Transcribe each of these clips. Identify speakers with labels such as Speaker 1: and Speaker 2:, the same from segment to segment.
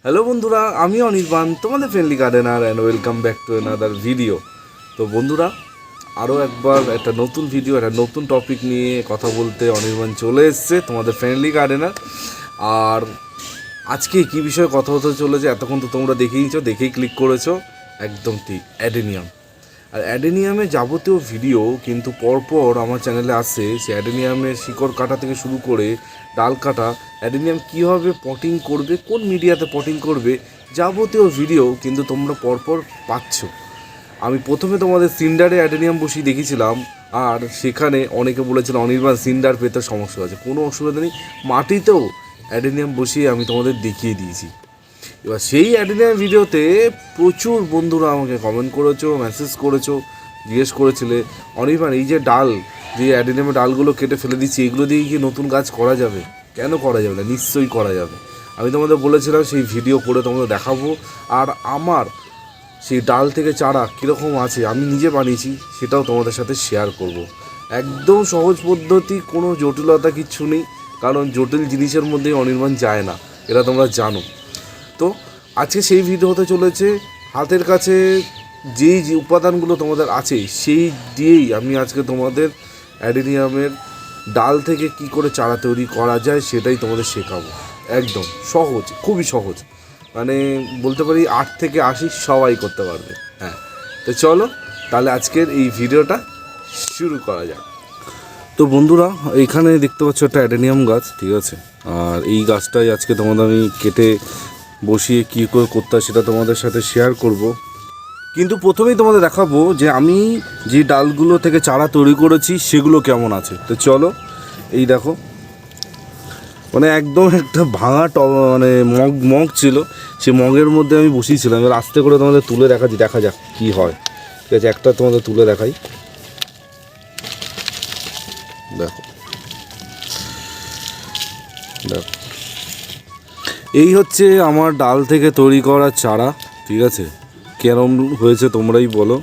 Speaker 1: Hello বন্ধুরা, আমি অনির্বাণ, তোমাদের friendly gardener and welcome back to another video. তো বন্ধুরা, আরও একবার একটা নতুন ভিডিও, একটা নতুন টপিক নিয়ে কথা বলতে অনির্বাণ চলে এসছে, তোমাদের ফ্রেন্ডলি গার্ডেনার। আর আজকে কী বিষয়ে কথা হতে চলেছে এতক্ষণ তো তোমরা দেখেই ক্লিক করেছো, একদম ঠিক, অ্যাডেনিয়াম। আর অ্যাডেনিয়ামের যাবতীয় ভিডিও কিন্তু পরপর আমার চ্যানেলে আসে। সে অ্যাডেনিয়ামের শিকড় কাটা থেকে শুরু করে ডাল কাটা, অ্যাডেনিয়াম কীভাবে পটিং করবে, কোন মিডিয়াতে পটিং করবে, যাবতীয় ভিডিও কিন্তু তোমরা পরপর পাচ্ছ। আমি প্রথমে তোমাদের সিন্ডারে অ্যাডেনিয়াম বসিয়ে দেখেছিলাম, আর সেখানে অনেকে বলেছিল অনির্বাণ সিন্ডার পেতে সমস্যা আছে। কোনো অসুবিধা নেই, মাটিতেও অ্যাডেনিয়াম বসিয়ে আমি তোমাদের দেখিয়ে দিয়েছি। এবার সেই অ্যাডেনিয়াম ভিডিওতে প্রচুর বন্ধুরা আমাকে কমেন্ট করেছো, মেসেজ করেছো, জিজ্ঞেস করেছিলে অনির্বাণ এই যে ডাল, যে অ্যাডেনিয়ামের ডালগুলো কেটে ফেলে দিচ্ছি, এগুলো দিয়ে কি নতুন গাছ করা যাবে? কেন করা যাবে না? নিশ্চয়ই করা যাবে। আমি তোমাদের বলেছিলাম সেই ভিডিও করে তোমাদের দেখাবো। আর আমার সেই ডাল থেকে চারা কীরকম আছে আমি নিজে বানিয়েছি, সেটাও তোমাদের সাথে শেয়ার করব। একদম সহজ পদ্ধতি, কোনো জটিলতা কিচ্ছু নেই, কারণ জটিল জিনিসের মধ্যে অনির্বাণ যায় না, এটা তোমরা জানো। তো আজকে সেই ভিডিও হতে চলেছে, হাতের কাছে যেই যে উপাদানগুলো তোমাদের আছে সেই দিয়েই আমি আজকে তোমাদের অ্যাডেনিয়ামের ডাল থেকে কি করে চারা তৈরি করা যায় সেটাই তোমাদের শেখাবো। একদম সহজ, খুবই সহজ, মানে বলতে পারি 8 থেকে 80 সবাই করতে পারবে। হ্যাঁ, তো চলো তাহলে আজকের এই ভিডিওটা শুরু করা যাক। তো বন্ধুরা, এইখানে দেখতে পাচ্ছ একটা অ্যাডেনিয়াম গাছ, ঠিক আছে? আর এই গাছটাই আজকে তোমাদের আমি কেটে বসিয়ে কী করে করতে হয় সেটা তোমাদের সাথে শেয়ার করব। কিন্তু প্রথমেই তোমাদের দেখাবো যে আমি যে ডালগুলো থেকে চারা তৈরি করেছি সেগুলো কেমন আছে। তো চলো, এই দেখো, মানে একদম একটা ভাঙা মানে মগ ছিল, সে মগের মধ্যে আমি বসিয়েছিলাম। এবার আস্তে করে তোমাদের তুলে দেখাচ্ছি, দেখা যাক কী হয়। ঠিক আছে, একটা তোমাদের তুলে দেখাই, দেখো দেখো, এই হচ্ছে আমার ডাল থেকে তৈরি করা চারা। ঠিক আছে, কেরম হয়েছে তোমরাই বলো।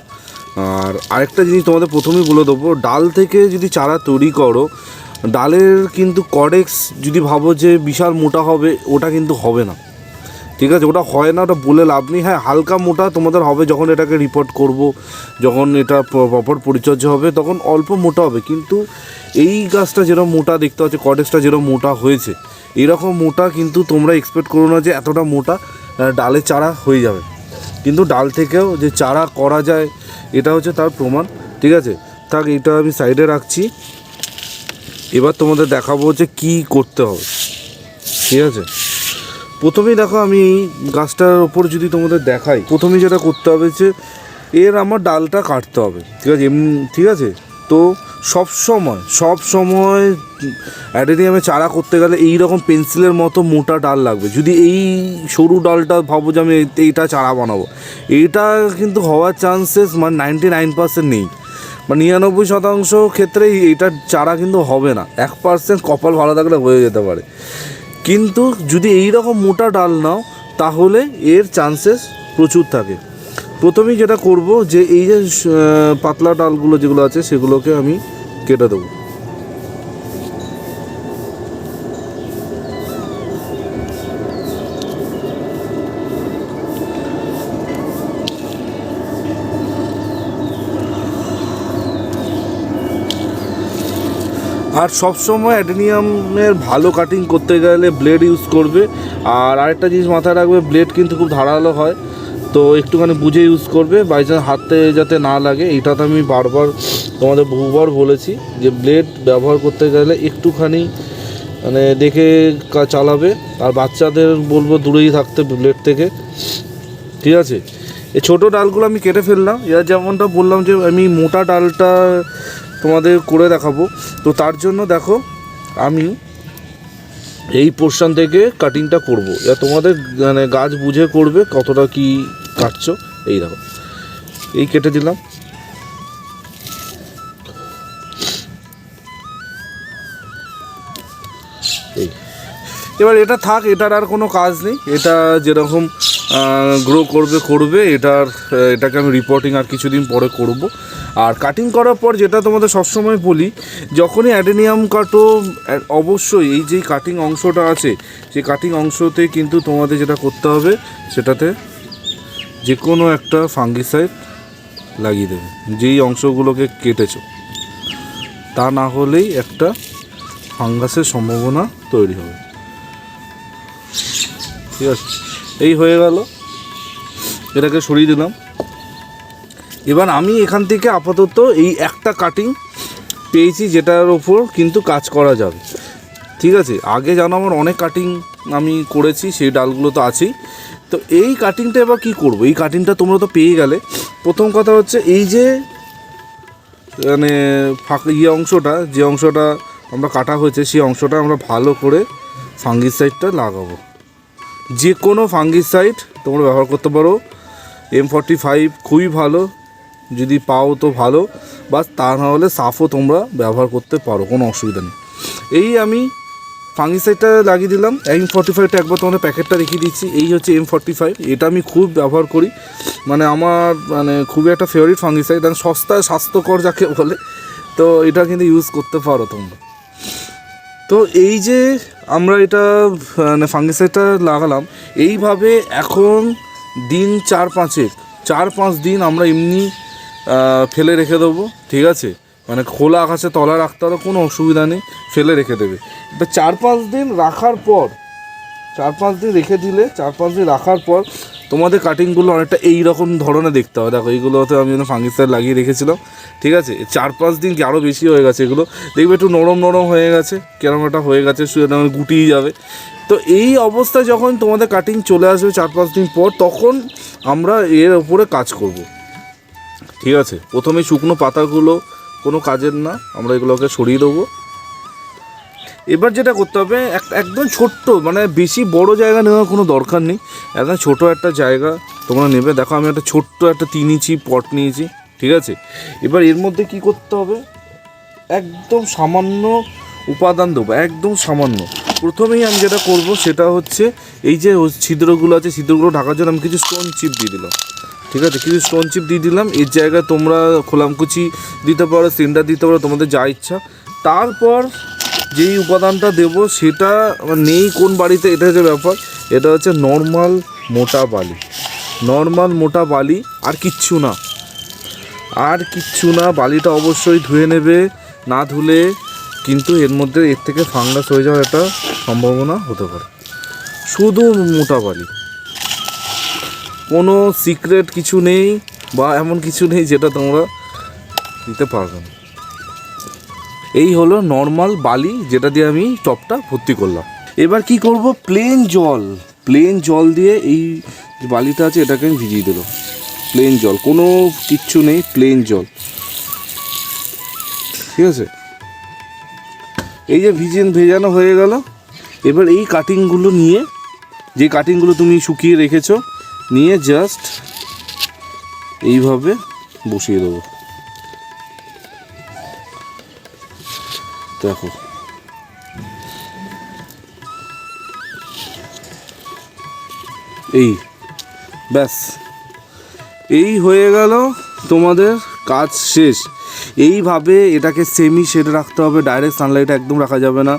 Speaker 1: আর আরেকটা জিনিস তোমাদের প্রথমেই বলে দেবো, ডাল থেকে যদি চারা তৈরি করো, ডালের কিন্তু কডেক্স যদি ভাবো যে বিশাল মোটা হবে, ওটা কিন্তু হবে না। ঠিক আছে, ওটা হয় না, ওটা বলে লাভ নেই। হ্যাঁ, হালকা মোটা তোমাদের হবে যখন এটাকে রিপোর্ট করব, যখন এটা প্রপার পরিচর্যা হবে তখন অল্প মোটা হবে। কিন্তু এই গাছটা যেরকম মোটা দেখতে হচ্ছে, কডেক্সটা যেরকম মোটা হয়েছে, এরকম মোটা কিন্তু তোমরা এক্সপেক্ট করো না যে এতটা মোটা ডালের চারা হয়ে যাবে। কিন্তু ডাল থেকেও যে চারা করা যায়, এটা হচ্ছে তার প্রমাণ। ঠিক আছে, থাক, এটা আমি সাইডে রাখছি। এবার তোমাদের দেখাবো যে কী করতে হবে। ঠিক আছে, প্রথমেই দেখো, আমি এই গাছটার ওপর যদি তোমাদের দেখাই, প্রথমেই যেটা করতে হবে যে আমার ডালটা কাটতে হবে। ঠিক আছে, ঠিক আছে। তো সব সময় অ্যাডেনিয়ামে চারা করতে গেলে এই রকম পেন্সিলের মতো মোটা ডাল লাগবে। যদি এই সরু ডালটা ভাবো যে আমি এইটা চারা বানাবো, এইটা কিন্তু হওয়ার চান্সেস মানে 99% নেই, বা 99% ক্ষেত্রেই এইটার চারা কিন্তু হবে না। 1% কপাল ভালো থাকলে হয়ে যেতে পারে। কিন্তু যদি এই রকম মোটা ডাল নাও, তাহলে এর চান্সেস প্রচুর থাকে। প্রথমেই যেটা করব যে এই যে পাতলা ডালগুলো যেগুলো আছে সেগুলোকে আমি কেটে দেবো। আর সবসময় অ্যাডেনিয়ামের ভালো কাটিং করতে গেলে ব্লেড ইউজ করবে। আর আরেকটা জিনিস মাথায় রাখবে, ব্লেড কিন্তু খুব ধারালো হয়, তো একটুখানি বুঝে ইউজ করবে, বাই চান্স হাতে যাতে না লাগে। এইটা তো আমি বারবার তোমাদের বহুবার বলেছি যে ব্লেড ব্যবহার করতে গেলে একটুখানি মানে দেখে চালাবে। আর বাচ্চাদের বলবো দূরেই থাকতে ব্লেড থেকে। ঠিক আছে, এই ছোটো ডালগুলো আমি কেটে ফেললাম। এবার যেমনটা বললাম যে আমি মোটা ডালটা তোমাদের করে দেখাবো, তো তার জন্য দেখো আমি এই পোর্শন থেকে কাটিংটা করব। এবার তোমাদের মানে গাছ বুঝে করবে কতটা কি কাটছো। এই দেখো, এই কেটে দিলাম। এই এবার এটা থাক, এটার আর কোনো কাজ নেই। এটা যেরকম গ্রো করবে, এটাকে আমি রিপোর্টিং আর কিছুদিন পরে করব। আর কাটিং করার পর যেটা তোমাদের সবসময় বলি, যখনই অ্যাডেনিয়াম কাটো অবশ্যই এই যে কাটিং অংশটা আছে সেই কাটিং অংশতে কিন্তু তোমাদের যেটা করতে হবে সেটাতে যে কোনো একটা ফাঙ্গিসাইড লাগিয়ে দেবে যেই অংশগুলোকে কেটেছো, তা না হলেই একটা ফাঙ্গাসের সম্ভাবনা তৈরি হবে। ঠিক আছে, এই হয়ে গেল, এটাকে সরিয়ে দিলাম। এবার আমি এখান থেকে আপাতত এই একটা কাটিং পেয়েছি যেটার ওপর কিন্তু কাজ করা যাবে। ঠিক আছে, আগে জানো আমার অনেক কাটিং আমি করেছি, সেই ডালগুলো তো আছেই। তো এই কাটিংটা এবার কী করবো, এই কাটিংটা তোমরা তো পেয়ে গেলে। প্রথম কথা হচ্ছে এই যে মানে অংশটা, যে অংশটা আমরা কাটা হয়েছে সেই অংশটা আমরা ভালো করে ফাঙ্গিসাইডটা লাগাবো। যে কোনো ফাঙ্গিসাইড তোমরা ব্যবহার করতে পারো, M45 খুবই ভালো, যদি পাও তো ভালো, বা তা না হলে সাফও তোমরা ব্যবহার করতে পারো, কোনো অসুবিধা নেই। এই আমি ফাঙ্গিসাইডটা লাগিয়ে দিলাম। M45টা একবার তোমাদের প্যাকেটটা দেখিয়ে দিচ্ছি। এই হচ্ছে M45, এটা আমি খুব ব্যবহার করি, মানে আমার মানে খুবই একটা ফেভারিট ফাঙ্গিসাইড, আর সস্তায় স্বাস্থ্যকর যাকে বলে, তো এটা কিন্তু ইউজ করতে পারো তোমরা। তো এই যে আমরা এটা মানে ফাঙ্গিসাইডটা লাগালাম, এইভাবে এখন দিন 4-5 দিন আমরা এমনি ফেলে রেখে দেবো। ঠিক আছে, মানে খোলা আকাশে তলা রাখতে হবে, কোনো অসুবিধা নেই, ফেলে রেখে দেবে। এবার 4-5 দিন রাখার পর, 4-5 দিন রেখে দিলে, 4-5 দিন রাখার পর তোমাদের কাটিংগুলো অনেকটা এই রকম ধরনের দেখতে হবে। দেখো এইগুলোতে আমি ফাঙ্গিসাইড লাগিয়ে রেখেছিলাম। ঠিক আছে, 4-5 দিন কি আরও বেশি হয়ে গেছে, এগুলো দেখবে একটু নরম নরম হয়ে গেছে, কেরম একটা হয়ে গেছে, গুটিয়ে যাবে। তো এই অবস্থায় যখন তোমাদের কাটিং চলে আসবে 4-5 দিন পর, তখন আমরা এর ওপরে কাজ করব। ঠিক আছে, প্রথমে শুকনো পাতাগুলো কোনো কাজের না, আমরা এগুলোকে সরিয়ে দেবো। এবার যেটা করতে হবে, একদম ছোট্ট, মানে বেশি বড় জায়গা নেওয়ার কোনো দরকার নেই, একদম ছোটো একটা জায়গা তোমরা নেবে। দেখো আমি একটা ছোট্ট একটা 3 ইঞ্চি পট নিয়েছি। ঠিক আছে, এবার এর মধ্যে কি করতে হবে, একদম সামান্য উপাদান দেবো, একদম সামান্য। প্রথমেই আমি যেটা করব সেটা হচ্ছে এই যে ছিদ্রগুলো আছে, ছিদ্রগুলো ঢাকার জন্য আমি কিছু স্টোন চিপ দিয়ে দিলাম। ঠিক আছে, কিছু স্টোন চিপ দিয়ে দিলাম। এর জায়গায় তোমরা খোলামকুচি দিতে পারো, সিন্ডার দিতে পারো, তোমাদের যা ইচ্ছা। তারপর যেই উপাদানটা দেব সেটা নেই কোন বাড়িতে, এটা হচ্ছে ব্যাপার, এটা হচ্ছে নর্মাল মোটা বালি। নর্মাল মোটা বালি, আর কিচ্ছু না, আর কিচ্ছু না। বালিটা অবশ্যই ধুয়ে নেবে, না ধুলে কিন্তু এর মধ্যে এর থেকে ফাঙ্গাস হয়ে যাওয়ার একটা সম্ভাবনা হতে পারে। শুধু মোটা বালি, কোনো সিক্রেট কিছু নেই বা এমন কিছু নেই যেটা তোমরা দিতে পারবে না। এই হলো নর্মাল বালি, যেটা দিয়ে আমি টপটা ভর্তি করলাম। এবার কি করব, প্লেন জল দিয়ে এই যে বালিটা আছে এটাকে আমি ভিজিয়ে দিলাম। প্লেন জল, কোনো কিচ্ছু নেই, প্লেন জল। ঠিক আছে, এই যে ভেজানো হয়ে গেল। এবার এই কাটিংগুলো নিয়ে, যে কাটিংগুলো তুমি শুকিয়ে রেখেছো, নিয়ে জাস্ট এইভাবে বসিয়ে দেবো। দেখো এই ব্যাস, এই হয়ে গেল তোমাদের কাজ শেষ। এইভাবে এটাকে সেমি শেডে রাখতে হবে, ডাইরেক্ট সানলাইটে একদম রাখা যাবে না,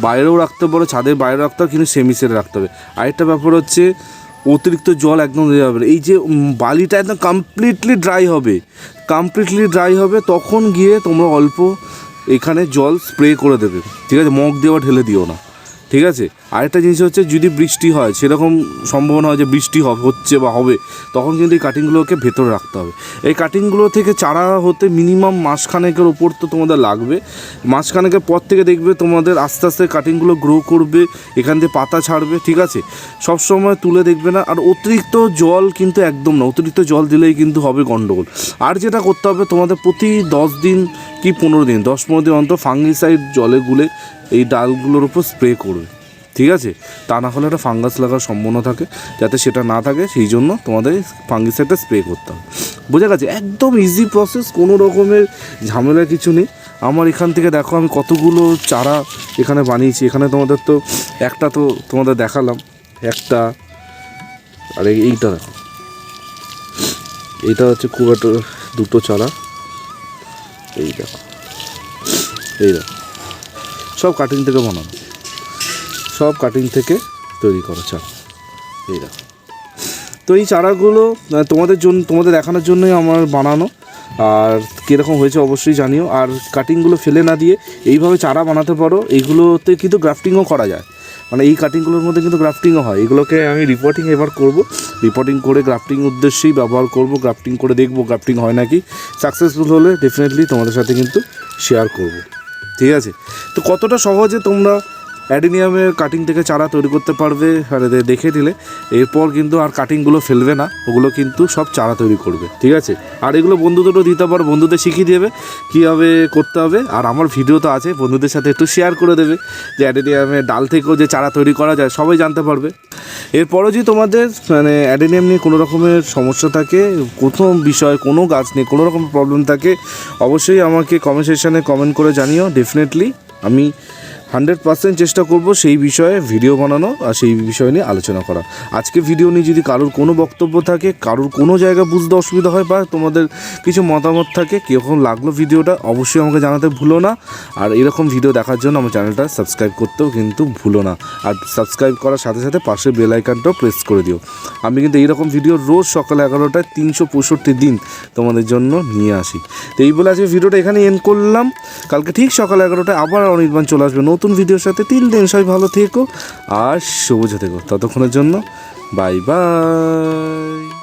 Speaker 1: বাইরেও রাখতে পারো, ছাদের বাইরে রাখতে হবে, কিন্তু সেমি শেডে রাখতে হবে। আরেকটা ব্যাপার হচ্ছে অতিরিক্ত জল একদম দেওয়া যাবে না। এই যে বালিটা একদম কমপ্লিটলি ড্রাই হবে, তখন গিয়ে তোমরা অল্প এখানে জল স্প্রে করে দেবে। ঠিক আছে, মগ দেওয়া ঢেলে দিও না। ঠিক আছে, আরেকটা জিনিস হচ্ছে যদি বৃষ্টি হয়, সেরকম সম্ভাবনা হয় যে বৃষ্টি হচ্ছে বা হবে, তখন কিন্তু এই কাটিংগুলোকে ভেতরে রাখতে হবে। এই কাটিংগুলো থেকে চারা হতে মিনিমাম মাসখানেকের ওপর তো তোমাদের লাগবে। মাসখানেকের পর থেকে দেখবে তোমাদের আস্তে আস্তে কাটিংগুলো গ্রো করবে, এখান থেকে পাতা ছাড়বে। ঠিক আছে, সবসময় তুলে দেখবে না। আর অতিরিক্ত জল কিন্তু একদম না, অতিরিক্ত জল দিলেই কিন্তু হবে গন্ডগোল। আর যেটা করতে হবে তোমাদের, প্রতি 10 দিন কি 15 দিন, 10-15 দিন অন্তর ফাঙ্গিসাইড জলে গুলে এই ডালগুলোর উপর স্প্রে করবে। ঠিক আছে, তা না হলে একটা ফাঙ্গাস লাগার সম্ভাবনা থাকে, যাতে সেটা না থাকে সেই জন্য তোমাদের ফাঙ্গিসাইডটা স্প্রে করতে হবে। বোঝা গেছে, একদম ইজি প্রসেস, কোনো রকমের ঝামেলা কিছু নেই। আমার এখান থেকে দেখো আমি কতগুলো চারা এখানে বানিয়েছি। এখানে তোমাদের তো একটা তো তোমাদের দেখালাম, একটা, আর এইটা দেখো, এইটা হচ্ছে খুব একটা দুটো চারা। এই দেখো সব কাটিং থেকে বানানো, সব কাটিং থেকে তৈরি করো চারা। এই দেখো, তো এই চারাগুলো তোমাদের দেখানোর জন্যই আমার বানানো। আর কীরকম হয়েছে অবশ্যই জানিও। আর কাটিংগুলো ফেলে না দিয়ে এইভাবে চারা বানাতে পারো। এইগুলোতে কিন্তু গ্রাফটিংও করা যায়, মানে এই কাটিংগুলোর মধ্যে কিন্তু গ্রাফটিংও হয়। এগুলোকে আমি রিপোর্টিং এবার করব, রিপোর্টিং করে গ্রাফটিং উদ্দেশ্যেই ব্যবহার করব। গ্রাফটিং করে দেখবো গ্রাফটিং হয় নাকি। সাকসেসফুল হলে ডেফিনেটলি তোমাদের সাথে কিন্তু শেয়ার করব, ঠিক আছে? তো কতটা সহজে তোমরা অ্যাডেনিয়ামের কাটিং থেকে চারা তৈরি করতে পারবে আর দেখে দিলে, এরপর কিন্তু আর কাটিংগুলো ফেলবে না, ওগুলো কিন্তু সব চারা তৈরি করবে, ঠিক আছে? আর এগুলো বন্ধুদেরও দিতে পারো, বন্ধুদের শিখিয়ে দেবে কীভাবে করতে হবে। আর আমার ভিডিও তো আছে, বন্ধুদের সাথে একটু শেয়ার করে দেবে যে অ্যাডেনিয়ামের ডাল থেকেও যে চারা তৈরি করা যায়, সবাই জানতে পারবে। এরপরও যদি তোমাদের মানে অ্যাডেনিয়াম নিয়ে কোনো রকমের সমস্যা থাকে, কোনো বিষয়, কোনো গাছ নিয়ে কোনো রকম প্রবলেম থাকে, অবশ্যই আমাকে কমেন্ট সেকশানে কমেন্ট করে জানিও। ডেফিনেটলি আমি 100% চেষ্টা করব সেই বিষয়ে ভিডিও বানানো আর সেই বিষয় নিয়ে আলোচনা করা। আজকে ভিডিও নিয়ে যদি কারোর কোনো বক্তব্য থাকে, কারোর কোনো জায়গা বুঝতে অসুবিধা হয়, বা তোমাদের কিছু মতামত থাকে, কীরকম লাগলো ভিডিওটা, অবশ্যই আমাকে জানাতে ভুলো না। আর এরকম ভিডিও দেখার জন্য আমার চ্যানেলটা সাবস্ক্রাইব করতেও কিন্তু ভুলো না। আর সাবস্ক্রাইব করার সাথে সাথে পাশে বেল আইকনটাও প্রেস করে দিও। আমি কিন্তু এইরকম ভিডিও রোজ সকাল 11টায় 365 দিন তোমাদের জন্য নিয়ে আসি। তো এই বলে আজকে ভিডিওটা এখানে এন্ড করলাম। কালকে ঠিক সকাল 11টায় আবার অনির্বাণ চলে আসবে নতুন ভিডিওর সাথে। 3 দিন সবাই ভালো থেকো আর সবুজ থেকো। ততক্ষণের জন্য বাই বাই।